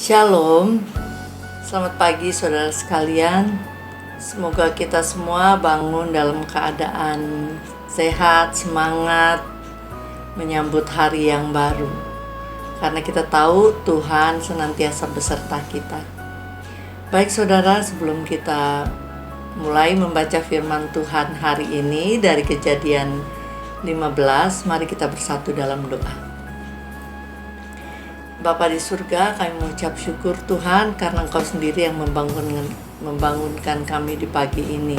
Shalom, selamat pagi saudara sekalian. Semoga kita semua bangun dalam keadaan sehat, semangat, menyambut hari yang baru. Karena kita tahu Tuhan senantiasa beserta kita. Baik saudara, sebelum kita mulai membaca firman Tuhan hari ini dari Kejadian 15, mari kita bersatu dalam doa. Bapa di surga, kami mengucap syukur Tuhan karena Engkau sendiri yang membangunkan kami di pagi ini.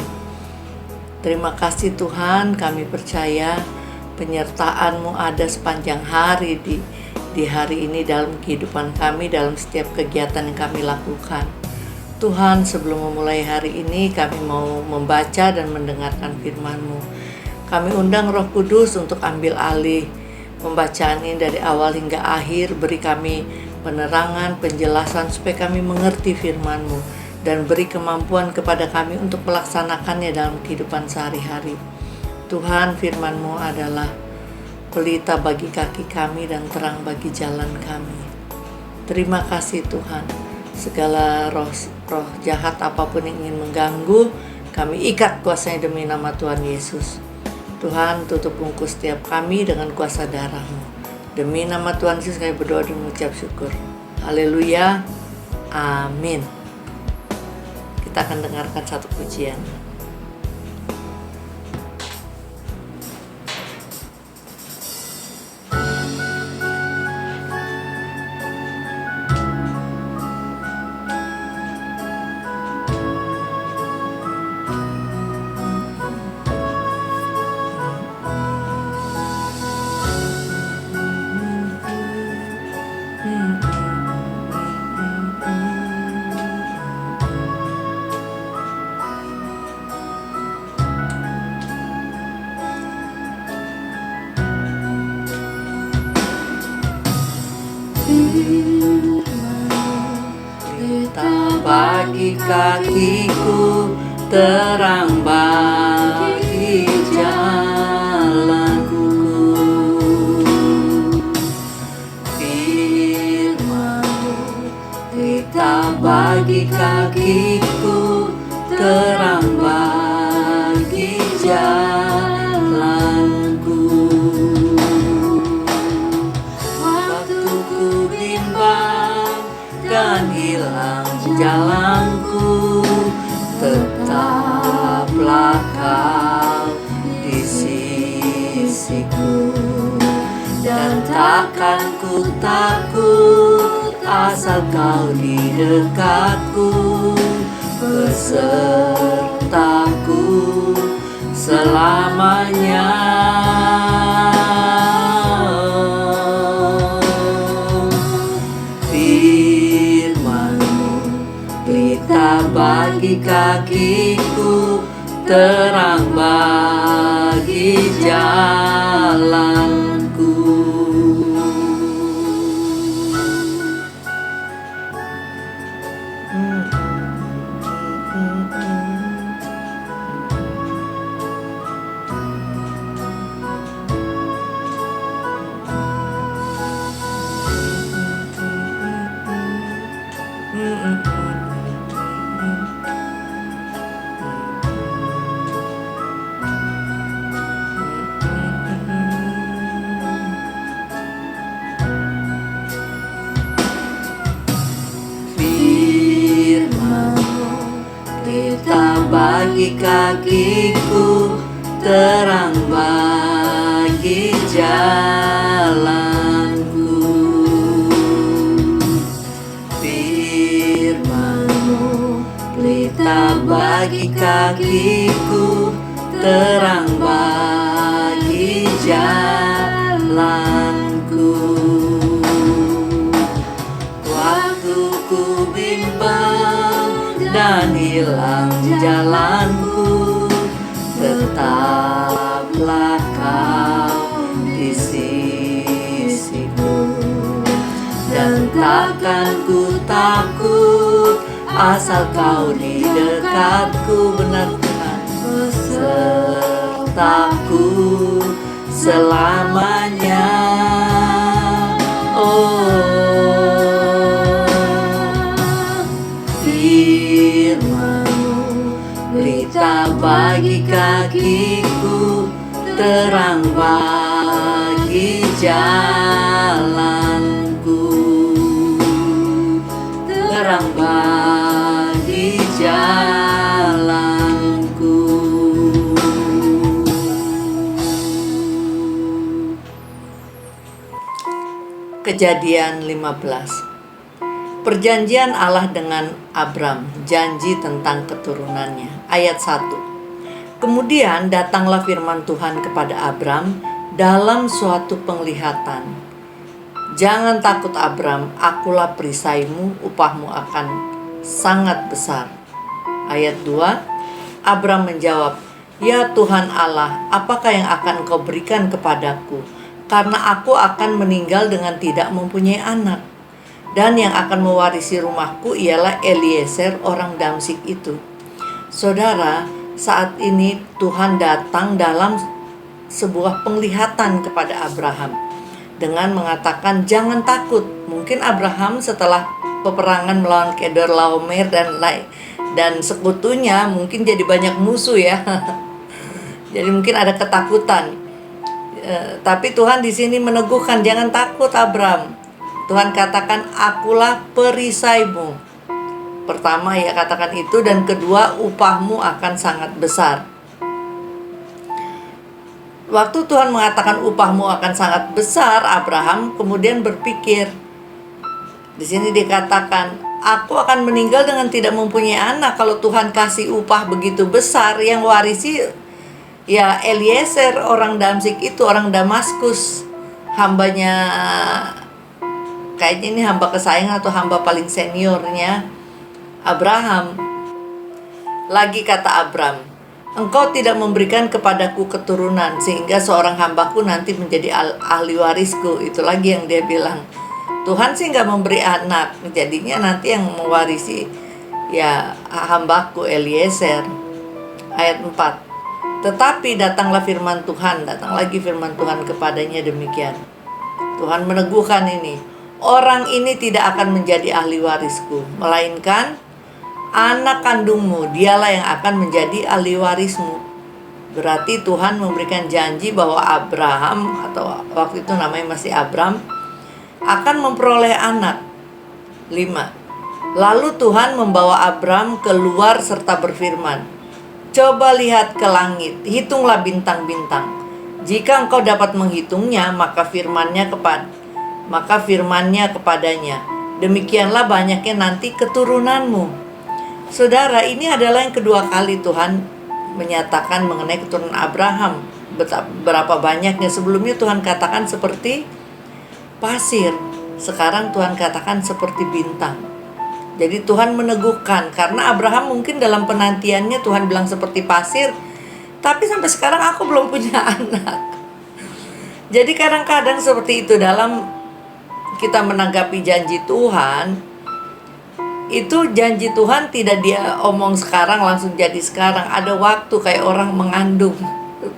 Terima kasih Tuhan, kami percaya penyertaan-Mu ada sepanjang hari di hari ini dalam kehidupan kami, dalam setiap kegiatan yang kami lakukan. Tuhan, sebelum memulai hari ini kami mau membaca dan mendengarkan firman-Mu. Kami undang Roh Kudus untuk ambil alih pembacaan ini dari awal hingga akhir. Beri kami penerangan, penjelasan supaya kami mengerti firman-Mu, dan beri kemampuan kepada kami untuk melaksanakannya dalam kehidupan sehari-hari. Tuhan, firman-Mu adalah pelita bagi kaki kami dan terang bagi jalan kami. Terima kasih Tuhan. Segala roh jahat apapun yang ingin mengganggu, kami ikat kuasanya demi nama Tuhan Yesus. Tuhan, tutup bungkus setiap kami dengan kuasa darah-Mu. Demi nama Tuhan Yesus kami berdoa dan mengucap syukur. Haleluya. Amin. Kita akan dengarkan satu pujian. Pelita bagi kakiku, terang bagi jalanku. Firman-Mu, pelita bagi kakiku, terang bagi jalanku. Waktuku bimbang dan hilang jalanku, tetaplah Kau di sisiku, dan takkan ku takut asal Kau di dekatku, besertaku selamanya. Bagi kakiku, terang bagi jalanku. Bagi kakiku, terang bagi jalanku. Firman-Mu, pelita bagi kakiku, terang bagi jalanku. Waktuku bimbang dan hilang jalanku, tetaplah Kau di sisiku, dan takkan ku takut asal Kau di dekatku. Benar Tuhan, besertaku selamanya. Oh, terang bagi jalanku, terang bagi jalanku. Kejadian 15. Perjanjian Allah dengan Abram, janji tentang keturunannya. Ayat 1. Kemudian datanglah firman Tuhan kepada Abram dalam suatu penglihatan. Jangan takut Abram, akulah perisaimu, upahmu akan sangat besar. Ayat 2. Abram menjawab, ya Tuhan Allah, apakah yang akan kau berikan kepadaku? Karena aku akan meninggal dengan tidak mempunyai anak. Dan yang akan mewarisi rumahku ialah Eliezer orang Damsyik itu. Saudara, saat ini Tuhan datang dalam sebuah penglihatan kepada Abraham dengan mengatakan jangan takut. Mungkin Abraham setelah peperangan melawan Kedorlaomer dan sekutunya mungkin jadi banyak musuh ya. Jadi mungkin ada ketakutan. Tapi Tuhan di sini meneguhkan jangan takut Abram. Tuhan katakan akulah perisaimu. Pertama ia katakan itu, dan kedua upahmu akan sangat besar. Waktu Tuhan mengatakan upahmu akan sangat besar, Abraham kemudian berpikir. Di sini dikatakan aku akan meninggal dengan tidak mempunyai anak. Kalau Tuhan kasih upah begitu besar, yang warisi ya Eliezer orang Damsyik itu, orang Damaskus, hambanya. Kayaknya ini hamba kesayangan atau hamba paling seniornya Abraham. Lagi kata Abram, engkau tidak memberikan kepadaku keturunan sehingga seorang hambaku nanti menjadi ahli warisku. Itu lagi yang dia bilang. Tuhan sih gak memberi anak, jadinya nanti yang mewarisi ya hambaku Eliezer. Ayat 4. Tetapi datanglah firman Tuhan, datang lagi firman Tuhan kepadanya demikian. Tuhan meneguhkan ini. Orang ini tidak akan menjadi ahli warisku, melainkan anak kandungmu, dialah yang akan menjadi ahli warismu. Berarti Tuhan memberikan janji bahwa Abraham, atau waktu itu namanya masih Abram, akan memperoleh anak. 5. Lalu Tuhan membawa Abram keluar serta berfirman, coba lihat ke langit, hitunglah bintang-bintang. Jika engkau dapat menghitungnya, maka firman-Nya kepadanya, demikianlah banyaknya nanti keturunanmu. Saudara, ini adalah yang kedua kali Tuhan menyatakan mengenai keturunan Abraham. Berapa banyaknya. Sebelumnya Tuhan katakan seperti pasir, sekarang Tuhan katakan seperti bintang. Jadi Tuhan meneguhkan, karena Abraham mungkin dalam penantiannya Tuhan bilang seperti pasir, tapi sampai sekarang aku belum punya anak. Jadi kadang-kadang seperti itu dalam kita menanggapi janji Tuhan, itu janji Tuhan tidak dia omong sekarang langsung jadi sekarang. Ada waktu, kayak orang mengandung,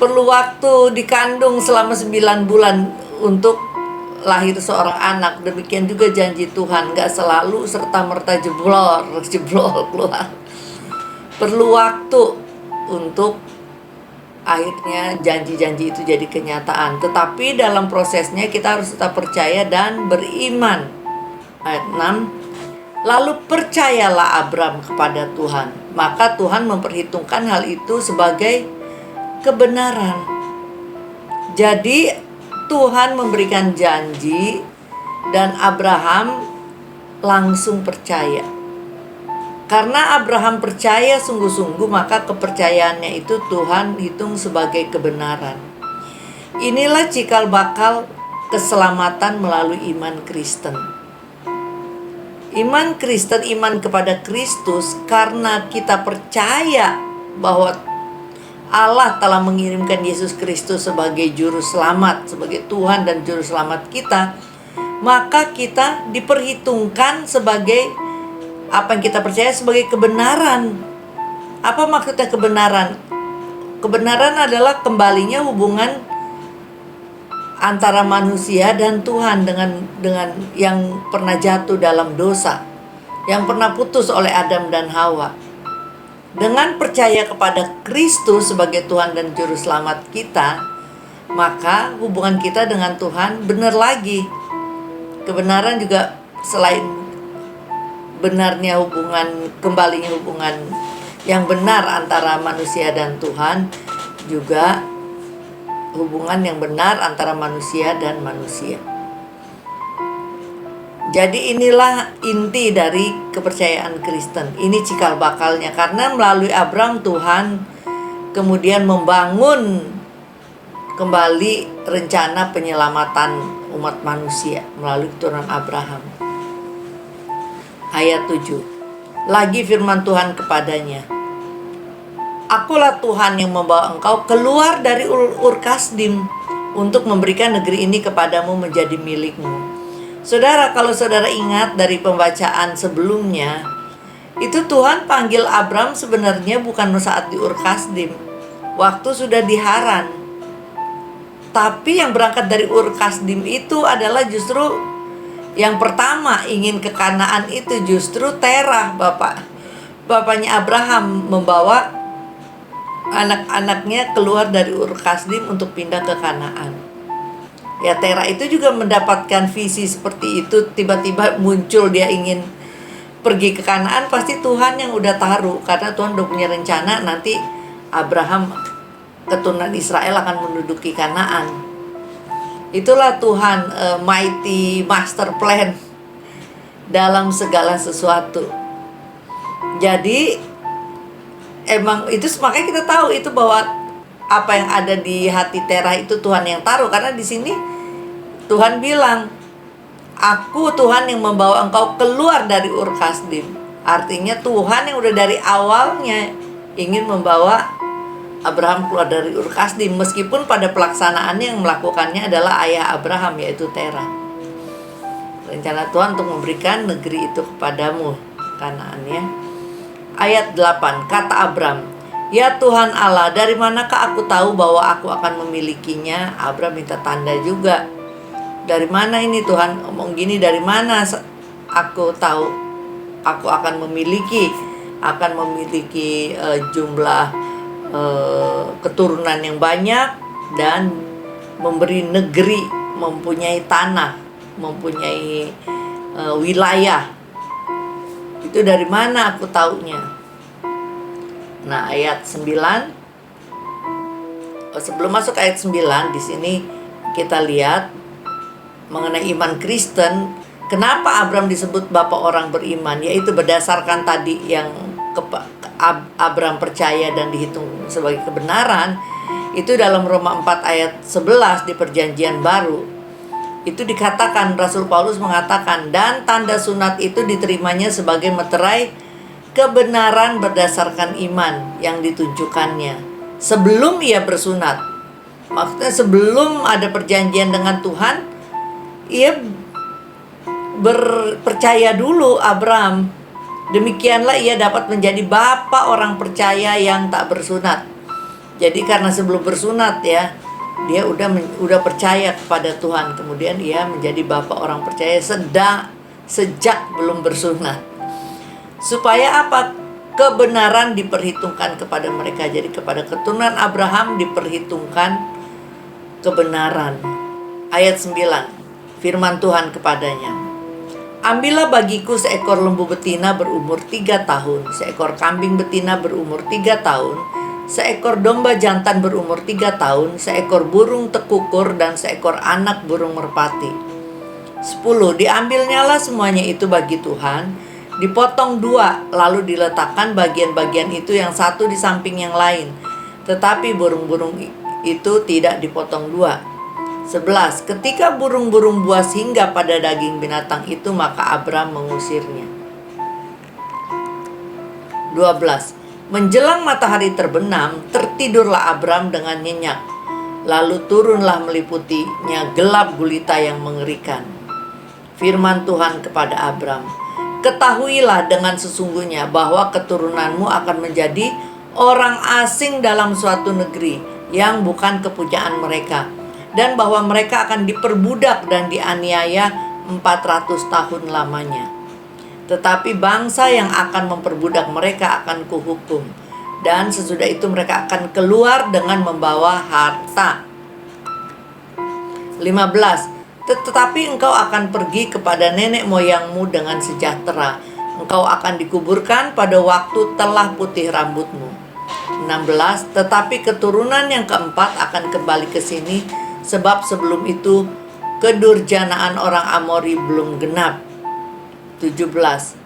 perlu waktu dikandung selama 9 bulan untuk lahir seorang anak. Demikian juga janji Tuhan, gak selalu serta-merta jeblor keluar. Perlu waktu untuk akhirnya janji-janji itu jadi kenyataan. Tetapi dalam prosesnya kita harus tetap percaya dan beriman. Ayat 6. Lalu percayalah Abram kepada Tuhan, maka Tuhan memperhitungkan hal itu sebagai kebenaran. Jadi Tuhan memberikan janji dan Abraham langsung percaya. Karena Abraham percaya sungguh-sungguh, maka kepercayaannya itu Tuhan hitung sebagai kebenaran. Inilah cikal bakal keselamatan melalui iman Kristen. Iman Kristen, iman kepada Kristus, karena kita percaya bahwa Allah telah mengirimkan Yesus Kristus sebagai juru selamat, sebagai Tuhan dan juru selamat kita, maka kita diperhitungkan sebagai apa yang kita percaya sebagai kebenaran. Apa maksudnya kebenaran? Kebenaran adalah kembalinya hubungan antara manusia dan Tuhan dengan yang pernah jatuh dalam dosa, yang pernah putus oleh Adam dan Hawa. Dengan percaya kepada Kristus sebagai Tuhan dan Juru Selamat kita, maka hubungan kita dengan Tuhan benar lagi. Kebenaran juga selain benarnya kembalinya hubungan yang benar antara manusia dan Tuhan, juga hubungan yang benar antara manusia dan manusia. Jadi inilah inti dari kepercayaan Kristen. Ini cikal bakalnya, karena melalui Abraham Tuhan kemudian membangun kembali rencana penyelamatan umat manusia melalui keturunan Abraham. Ayat 7. Lagi firman Tuhan kepadanya, Akulah Tuhan yang membawa engkau keluar dari Ur Kasdim untuk memberikan negeri ini kepadamu menjadi milikmu. Saudara, kalau saudara ingat dari pembacaan sebelumnya, itu Tuhan panggil Abram sebenarnya bukan saat di Ur Kasdim, waktu sudah di Haran. Tapi yang berangkat dari Ur Kasdim itu adalah justru yang pertama ingin ke Kanaan itu justru Terah, bapaknya Abraham, membawa anak-anaknya keluar dari Ur Kasdim untuk pindah ke Kanaan. Ya, Terah itu juga mendapatkan visi seperti itu. Tiba-tiba muncul dia ingin pergi ke Kanaan, pasti Tuhan yang udah taruh, karena Tuhan udah punya rencana nanti Abraham, keturunan Israel, akan menduduki Kanaan. Itulah Tuhan, mighty master plan dalam segala sesuatu. Jadi emang itu, makanya kita tahu itu bahwa apa yang ada di hati Terah itu Tuhan yang taruh, karena di sini Tuhan bilang, Aku Tuhan yang membawa engkau keluar dari Ur Kasdim. Artinya Tuhan yang udah dari awalnya ingin membawa Abraham keluar dari Ur Kasdim, meskipun pada pelaksanaannya yang melakukannya adalah ayah Abraham, yaitu Terah. Rencana Tuhan untuk memberikan negeri itu kepadamu, Kanaan, ya. Ayat 8, kata Abram, Ya Tuhan Allah, dari manakah aku tahu bahwa aku akan memilikinya? Abram minta tanda juga. Dari mana ini Tuhan? Ngomong gini, dari mana aku tahu aku akan memiliki jumlah keturunan yang banyak dan memberi negeri, mempunyai tanah, mempunyai wilayah. Itu dari mana aku taunya? Nah, ayat 9, sebelum masuk ayat 9, di sini kita lihat mengenai iman Kristen. Kenapa Abram disebut bapak orang beriman? Yaitu berdasarkan tadi yang Abram percaya dan dihitung sebagai kebenaran. Itu dalam Roma 4 ayat 11 di perjanjian baru. Itu dikatakan, Rasul Paulus mengatakan, dan tanda sunat itu diterimanya sebagai meterai kebenaran berdasarkan iman yang ditunjukkannya sebelum ia bersunat. Maksudnya sebelum ada perjanjian dengan Tuhan, ia berpercaya dulu, Abram. Demikianlah ia dapat menjadi bapa orang percaya yang tak bersunat. Jadi karena sebelum bersunat, ya, dia udah percaya kepada Tuhan. Kemudian ia menjadi bapa orang percaya sejak belum bersunat. Supaya apa? Kebenaran diperhitungkan kepada mereka. Jadi kepada keturunan Abraham diperhitungkan kebenaran. Ayat 9, firman Tuhan kepadanya, Ambillah bagiku seekor lembu betina berumur 3 tahun, seekor kambing betina berumur 3 tahun, seekor domba jantan berumur 3 tahun, seekor burung tekukur, dan seekor anak burung merpati. 10. Diambilnyalah semuanya itu bagi Tuhan, dipotong 2, lalu diletakkan bagian-bagian itu yang satu di samping yang lain. Tetapi burung-burung itu tidak dipotong 2. 11. Ketika burung-burung buas hingga pada daging binatang itu, maka Abram mengusirnya. 12. Menjelang matahari terbenam, tertidurlah Abram dengan nyenyak. Lalu turunlah meliputinya gelap gulita yang mengerikan. Firman Tuhan kepada Abram, Ketahuilah dengan sesungguhnya bahwa keturunanmu akan menjadi orang asing dalam suatu negeri yang bukan kepunyaan mereka, dan bahwa mereka akan diperbudak dan dianiaya 400 tahun lamanya. Tetapi bangsa yang akan memperbudak mereka akan kuhukum, dan sesudah itu mereka akan keluar dengan membawa harta. 15. Tetapi engkau akan pergi kepada nenek moyangmu dengan sejahtera. Engkau akan dikuburkan pada waktu telah putih rambutmu. 16. Tetapi keturunan yang keempat akan kembali ke sini, sebab sebelum itu kedurjanaan orang Amori belum genap. 17.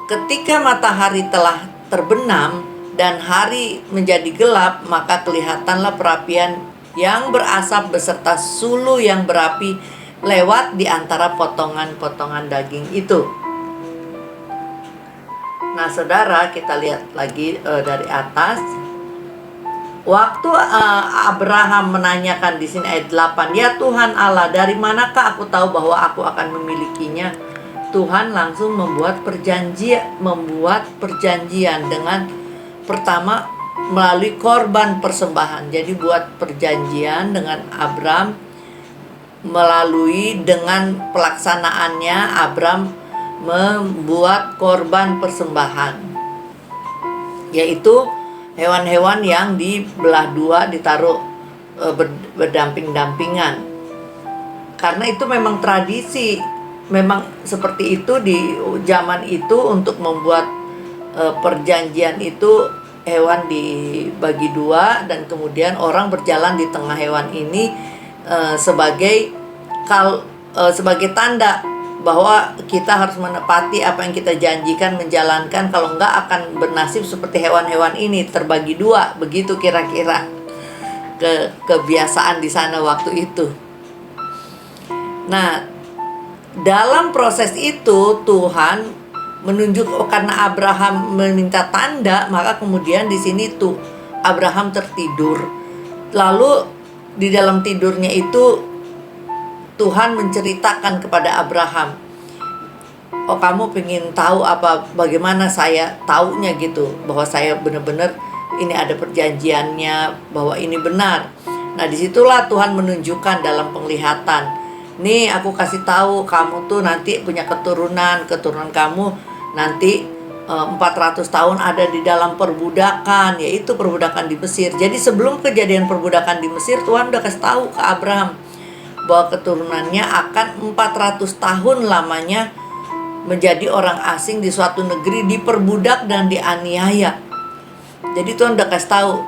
Ketika matahari telah terbenam dan hari menjadi gelap, maka kelihatanlah perapian yang berasap beserta sulu yang berapi lewat di antara potongan-potongan daging itu. Nah, saudara, kita lihat lagi dari atas. Waktu Abraham menanyakan di sini ayat 8, "Ya Tuhan Allah, dari manakah aku tahu bahwa aku akan memilikinya?" Tuhan langsung membuat perjanjian dengan pertama melalui korban persembahan. Jadi buat perjanjian dengan Abram melalui dengan pelaksanaannya Abram membuat korban persembahan, yaitu hewan-hewan yang dibelah dua, ditaruh berdamping-dampingan. Karena itu memang tradisi, memang seperti itu di zaman itu. Untuk membuat perjanjian itu hewan dibagi dua, dan kemudian orang berjalan di tengah hewan ini sebagai tanda bahwa kita harus menepati apa yang kita janjikan, menjalankan. Kalau enggak akan bernasib seperti hewan-hewan ini, terbagi dua. Begitu kira-kira kebiasaan di sana waktu itu. Nah, dalam proses itu Tuhan menunjuk, karena Abraham meminta tanda, maka kemudian di sini tuh Abraham tertidur. Lalu di dalam tidurnya itu Tuhan menceritakan kepada Abraham, "Oh, kamu pengen tahu bagaimana saya taunya gitu, bahwa saya benar-benar ini ada perjanjiannya, bahwa ini benar." Nah, disitulah Tuhan menunjukkan dalam penglihatan, "Nih, aku kasih tahu kamu tuh nanti punya keturunan kamu nanti 400 tahun ada di dalam perbudakan, yaitu perbudakan di Mesir." Jadi sebelum kejadian perbudakan di Mesir, Tuhan udah kasih tahu ke Abraham bahwa keturunannya akan 400 tahun lamanya menjadi orang asing di suatu negeri, diperbudak dan dianiaya. Jadi Tuhan udah kasih tahu,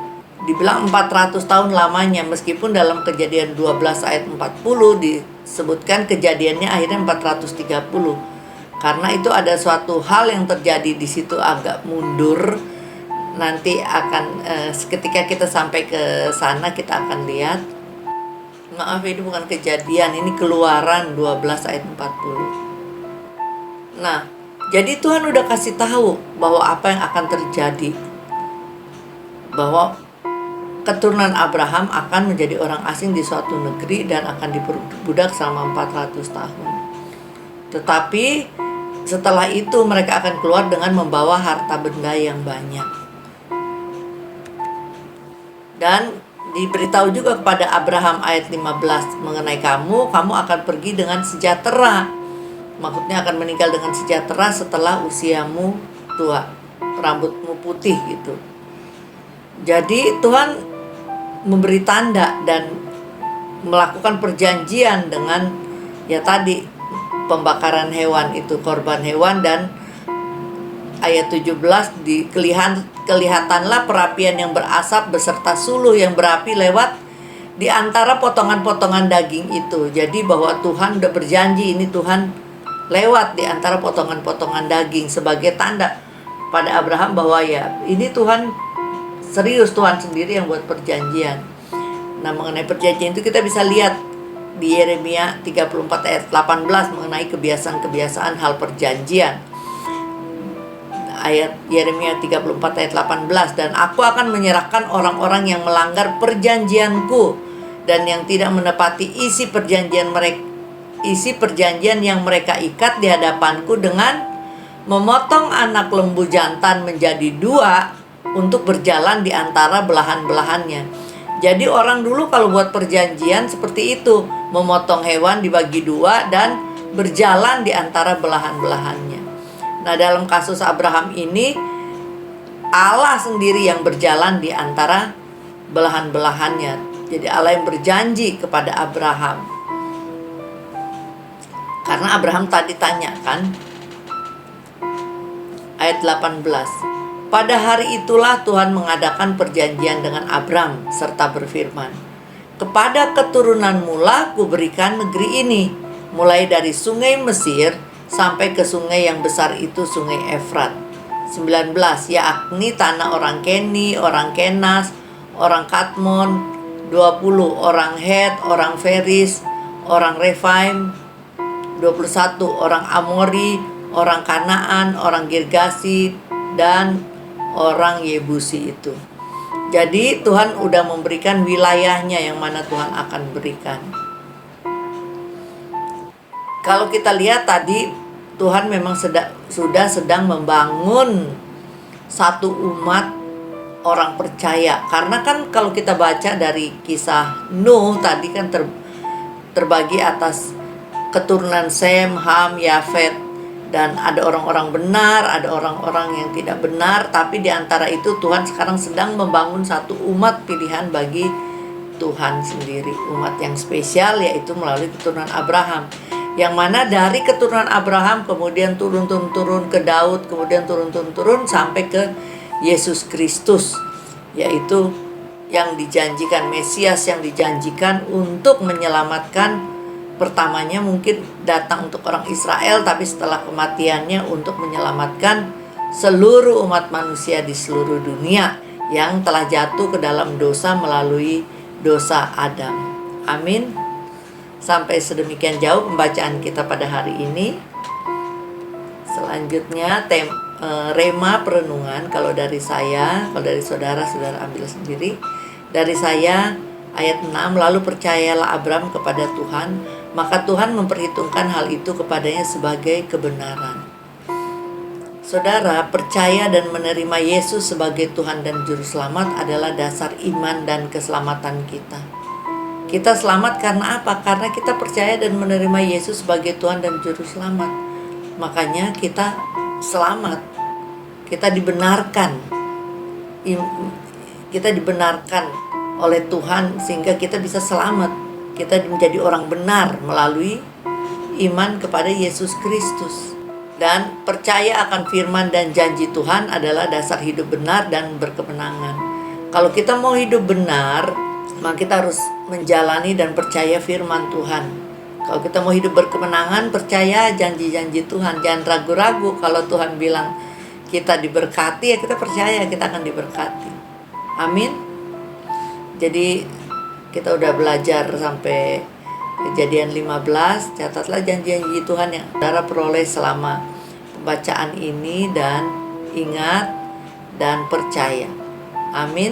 dibilang 400 tahun lamanya, meskipun dalam Kejadian 12 ayat 40 disebutkan kejadiannya akhirnya 430. Karena itu ada suatu hal yang terjadi di situ agak mundur. Nanti akan ketika kita sampai ke sana kita akan lihat. Maaf, ini bukan Kejadian, ini Keluaran 12 ayat 40. Nah, jadi Tuhan udah kasih tahu bahwa apa yang akan terjadi, bahwa keturunan Abraham akan menjadi orang asing di suatu negeri dan akan diperbudak selama 400 tahun. Tetapi setelah itu mereka akan keluar dengan membawa harta benda yang banyak. Dan diberitahu juga kepada Abraham ayat 15 mengenai kamu akan pergi dengan sejahtera. Maksudnya akan meninggal dengan sejahtera setelah usiamu tua, rambutmu putih gitu. Jadi Tuhan memberi tanda dan melakukan perjanjian dengan tadi pembakaran hewan itu, korban hewan. Dan ayat 17 kelihatanlah perapian yang berasap beserta suluh yang berapi lewat di antara potongan-potongan daging itu. Jadi bahwa Tuhan udah berjanji, ini Tuhan lewat di antara potongan-potongan daging sebagai tanda pada Abraham bahwa ini Tuhan serius, Tuhan sendiri yang buat perjanjian. Nah, mengenai perjanjian itu kita bisa lihat di Yeremia 34 ayat 18 mengenai kebiasaan-kebiasaan hal perjanjian. Ayat Yeremia 34 ayat 18, "Dan aku akan menyerahkan orang-orang yang melanggar perjanjianku dan yang tidak menepati isi perjanjian yang mereka ikat di hadapanku dengan memotong anak lembu jantan menjadi dua untuk berjalan di antara belahan-belahannya." Jadi orang dulu kalau buat perjanjian seperti itu, memotong hewan dibagi dua dan berjalan di antara belahan-belahannya. Nah, dalam kasus Abraham ini Allah sendiri yang berjalan di antara belahan-belahannya. Jadi Allah yang berjanji kepada Abraham. Karena Abraham tadi tanya kan, ayat 18. Pada hari itulah Tuhan mengadakan perjanjian dengan Abram serta berfirman, kepada keturunanmu lah kuberikan negeri ini, mulai dari sungai Mesir sampai ke sungai yang besar itu, sungai Efrat. 19. Yakni tanah orang Keni, orang Kenas, orang Kadmon. 20. Orang Het, orang Feris, orang Refaim. 21. Orang Amori, orang Kanaan, orang Girgasi, dan orang Yebusi itu. Jadi Tuhan udah memberikan wilayahnya yang mana Tuhan akan berikan. Kalau kita lihat tadi, Tuhan memang sudah sedang membangun satu umat orang percaya. Karena kan kalau kita baca dari kisah Nuh tadi kan terbagi atas keturunan Sem, Ham, Yafet, dan ada orang-orang benar, ada orang-orang yang tidak benar. Tapi di antara itu Tuhan sekarang sedang membangun satu umat pilihan bagi Tuhan sendiri, umat yang spesial, yaitu melalui keturunan Abraham. Yang mana dari keturunan Abraham kemudian turun ke Daud, kemudian turun sampai ke Yesus Kristus, yaitu yang dijanjikan, Mesias yang dijanjikan untuk menyelamatkan. Pertamanya mungkin datang untuk orang Israel, tapi setelah kematiannya untuk menyelamatkan seluruh umat manusia di seluruh dunia yang telah jatuh ke dalam dosa melalui dosa Adam. Amin. Sampai sedemikian jauh pembacaan kita pada hari ini. Selanjutnya rema perenungan. Kalau dari saya, kalau dari saudara ambil sendiri. Dari saya ayat 6, lalu percayalah Abram kepada Tuhan, maka Tuhan memperhitungkan hal itu kepadanya sebagai kebenaran. Saudara, percaya dan menerima Yesus sebagai Tuhan dan Juru Selamat adalah dasar iman dan keselamatan kita. Kita selamat karena apa? Karena kita percaya dan menerima Yesus sebagai Tuhan dan Juru Selamat. Makanya kita selamat. Kita dibenarkan. Kita dibenarkan oleh Tuhan sehingga kita bisa selamat. Kita menjadi orang benar melalui iman kepada Yesus Kristus. Dan percaya akan firman dan janji Tuhan adalah dasar hidup benar dan berkemenangan. Kalau kita mau hidup benar, maka kita harus menjalani dan percaya firman Tuhan. Kalau kita mau hidup berkemenangan, percaya janji-janji Tuhan. Jangan ragu-ragu kalau Tuhan bilang kita diberkati, ya kita percaya kita akan diberkati. Amin. Jadi kita udah belajar sampai Kejadian 15. Catatlah janji-janji Tuhan yang saudara peroleh selama pembacaan ini, dan ingat dan percaya. Amin.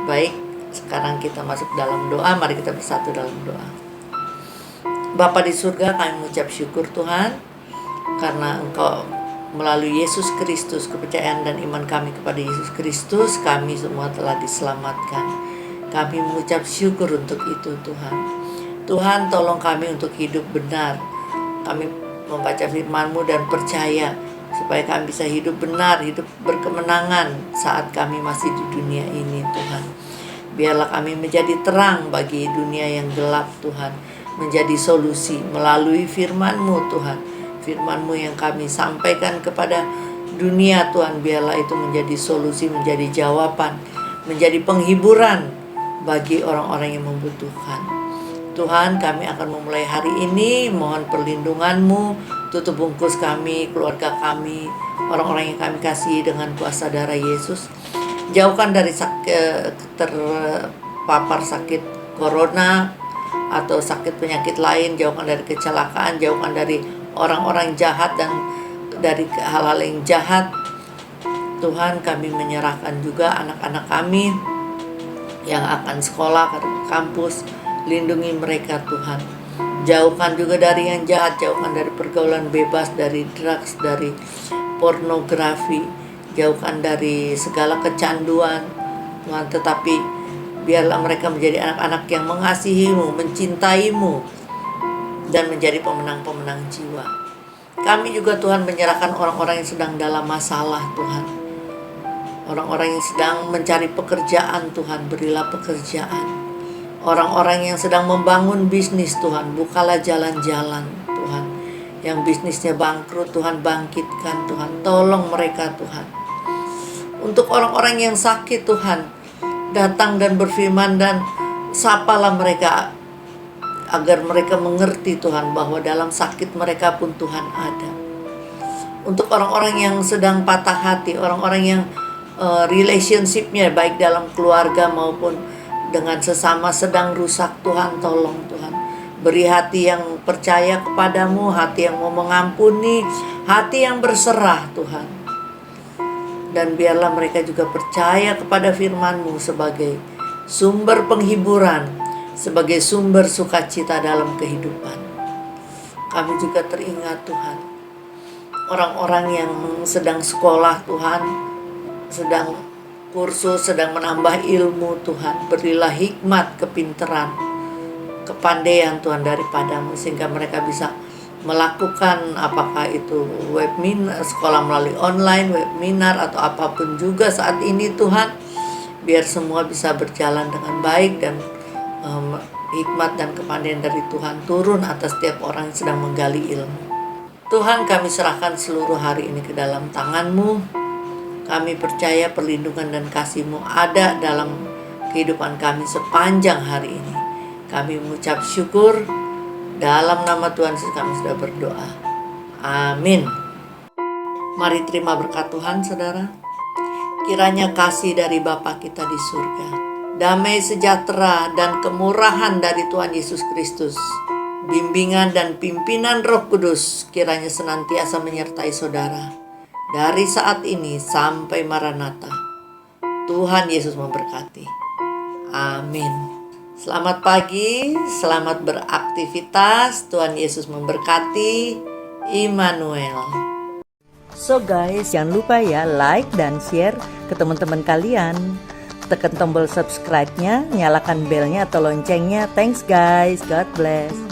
Baik, sekarang kita masuk dalam doa. Mari kita bersatu dalam doa. Bapa di surga, kami mengucap syukur Tuhan karena Engkau melalui Yesus Kristus, kepercayaan dan iman kami kepada Yesus Kristus, kami semua telah diselamatkan. Kami mengucap syukur untuk itu Tuhan. Tuhan, tolong kami untuk hidup benar. Kami membaca firman-Mu dan percaya supaya kami bisa hidup benar, hidup berkemenangan saat kami masih di dunia ini Tuhan. Biarlah kami menjadi terang bagi dunia yang gelap Tuhan, menjadi solusi melalui firman-Mu Tuhan. Firman-Mu yang kami sampaikan kepada dunia Tuhan, biarlah itu menjadi solusi, menjadi jawaban, menjadi penghiburan bagi orang-orang yang membutuhkan. Tuhan, kami akan memulai hari ini, mohon perlindungan-Mu, tutup bungkus kami, keluarga kami, orang-orang yang kami kasihi dengan kuasa darah Yesus. Jauhkan dari terpapar sakit corona atau sakit penyakit lain, jauhkan dari kecelakaan, jauhkan dari orang-orang jahat dan dari hal-hal yang jahat. Tuhan, kami menyerahkan juga anak-anak kami yang akan sekolah ke kampus. Lindungi mereka Tuhan. Jauhkan juga dari yang jahat, jauhkan dari pergaulan bebas, dari drugs, dari pornografi, jauhkan dari segala kecanduan Tuhan. Tetapi biarlah mereka menjadi anak-anak yang mengasihi-Mu, mencintai-Mu, dan menjadi pemenang-pemenang jiwa. Kami juga Tuhan menyerahkan orang-orang yang sedang dalam masalah Tuhan, orang-orang yang sedang mencari pekerjaan Tuhan, berilah pekerjaan. Orang-orang yang sedang membangun bisnis Tuhan, bukalah jalan-jalan Tuhan. Yang bisnisnya bangkrut Tuhan, bangkitkan Tuhan. Tolong mereka Tuhan. Untuk orang-orang yang sakit Tuhan, datang dan berfirman dan sapalah mereka agar mereka mengerti Tuhan bahwa dalam sakit mereka pun Tuhan ada. Untuk orang-orang yang sedang patah hati, orang-orang yang relationship-nya baik dalam keluarga maupun dengan sesama sedang rusak, Tuhan tolong Tuhan. Beri hati yang percaya kepadamu, hati yang mau mengampuni, hati yang berserah Tuhan. Dan biarlah mereka juga percaya kepada firman-Mu sebagai sumber penghiburan, sebagai sumber sukacita dalam kehidupan. Kami juga teringat Tuhan, orang-orang yang sedang sekolah Tuhan, sedang kursus, sedang menambah ilmu Tuhan. Berilah hikmat, kepintaran, kepandaian Tuhan daripadamu, sehingga mereka bisa melakukan apakah itu webinar, sekolah melalui online, webinar atau apapun juga saat ini Tuhan. Biar semua bisa berjalan dengan baik dan hikmat dan kepandaian dari Tuhan turun atas setiap orang yang sedang menggali ilmu. Tuhan, kami serahkan seluruh hari ini ke dalam tangan-Mu. Kami percaya perlindungan dan kasih-Mu ada dalam kehidupan kami sepanjang hari ini. Kami mengucap syukur. Dalam nama Tuhan Yesus kami sudah berdoa. Amin. Mari terima berkat Tuhan, saudara. Kiranya kasih dari Bapa kita di surga, damai sejahtera dan kemurahan dari Tuhan Yesus Kristus, bimbingan dan pimpinan Roh Kudus kiranya senantiasa menyertai saudara dari saat ini sampai Maranatha. Tuhan Yesus memberkati. Amin. Selamat pagi, selamat beraktivitas. Tuhan Yesus memberkati. Immanuel. So guys, jangan lupa ya like dan share ke teman-teman kalian. Tekan tombol subscribe-nya, nyalakan belnya atau loncengnya. Thanks guys, God bless.